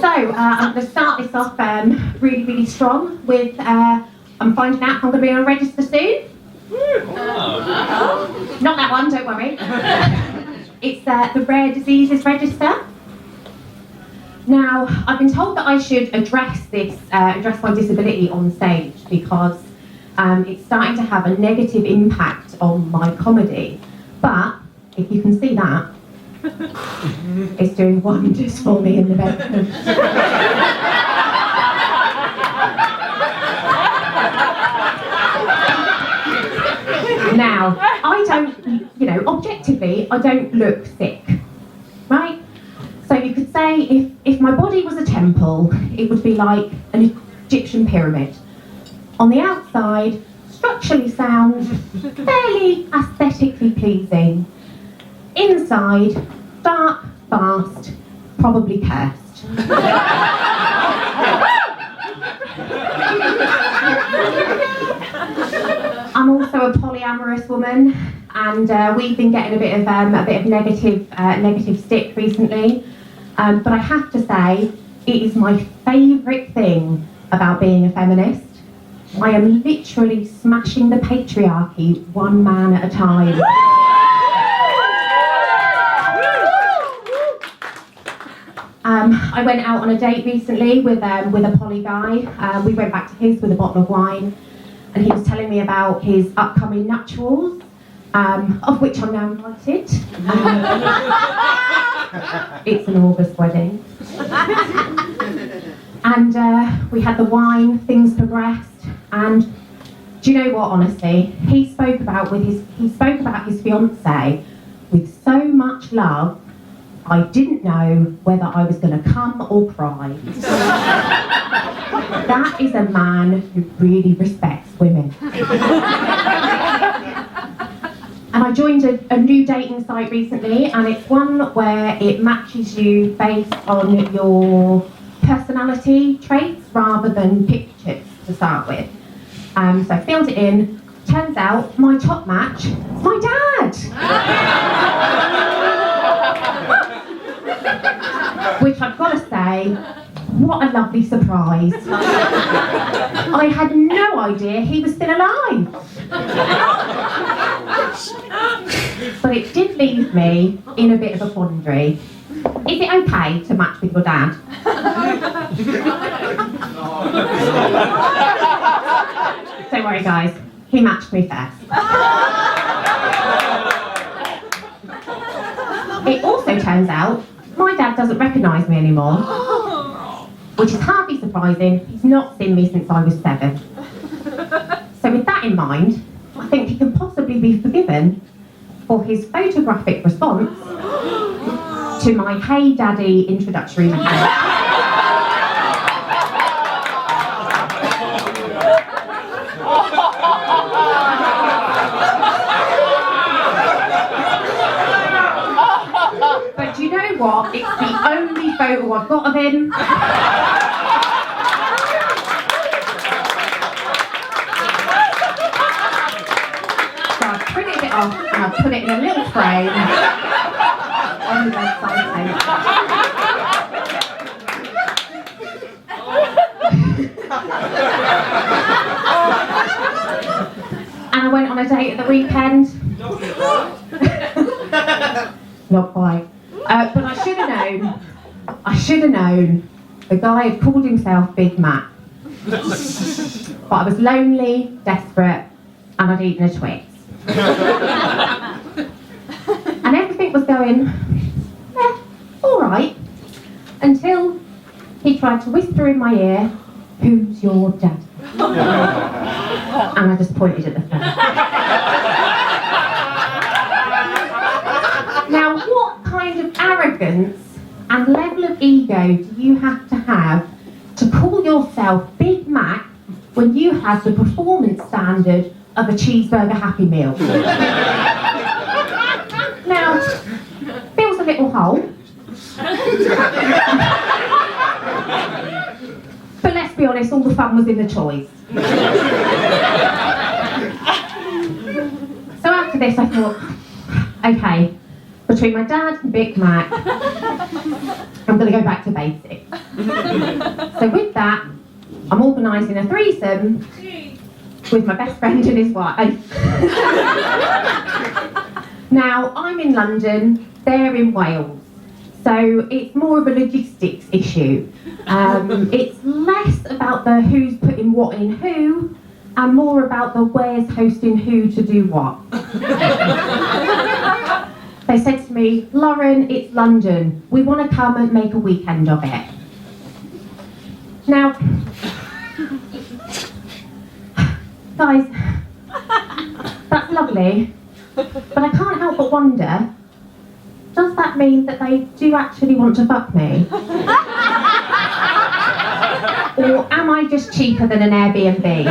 So, I'm going to start this off really, really strong with, I'm finding out if I'm going to be on a register soon. Not that one, don't worry. It's the Rare Diseases Register. Now, I've been told that I should address my disability on stage because it's starting to have a negative impact on my comedy. But, if you can see that, it's doing wonders for me in the bedroom. Now, I don't, objectively, I don't look sick, right? So you could say if my body was a temple, it would be like an Egyptian pyramid. On the outside, structurally sound, fairly aesthetically pleasing. Inside, dark, fast, probably cursed. I'm also a polyamorous woman, and we've been getting a bit of negative stick recently. But I have to say, it is my favourite thing about being a feminist. I am literally smashing the patriarchy one man at a time. I went out on a date recently with a poly guy. We went back to his with a bottle of wine, and he was telling me about his upcoming nuptials, of which I'm now invited. It's an August wedding. And we had the wine, things progressed, and do you know what, honestly? He spoke about his fiancée with so much love, I didn't know whether I was going to come or cry. That is a man who really respects women. And I joined a new dating site recently, and it's one where it matches you based on your personality traits rather than pictures to start with. So I filled it in. Turns out my top match is my dad. Which I've got to say, what a lovely surprise. I had no idea he was still alive. But it did leave me in a bit of a quandary. Is it okay to match with your dad? Don't worry guys, he matched me first. It also turns out my dad doesn't recognise me anymore, which is hardly surprising. He's not seen me since I was 7. So with that in mind, I think he can possibly be forgiven for his photographic response to my Hey Daddy introductory message. But do you know what? It's the only photo I've got of him. So I've printed it off and I've put it in a little frame on the website. And I went on a date at the weekend. Not quite. But I should have known the guy had called himself Big Mac. But I was lonely, desperate, and I'd eaten a Twix. And everything was going, alright, until he tried to whisper in my ear, "Who's your dad?" And I just pointed at the phone. Now, what kind of arrogance and level of ego do you have to call yourself Big Mac when you have the performance standard of a cheeseburger Happy Meal? Now, fills a little hole. But let's be honest, all the fun was in the choice. So after this I thought, okay, Between my dad and Big Mac, I'm going to go back to basics. So with that, I'm organising a threesome with my best friend and his wife. Now, I'm in London, they're in Wales. So it's more of a logistics issue. It's less about the who's putting what in who, and more about the where's hosting who to do what. They said to me, Lauren, it's London. We want to come and make a weekend of it. Now, guys, that's lovely, but I can't help but wonder, does that mean that they do actually want to fuck me? Or am I just cheaper than an Airbnb?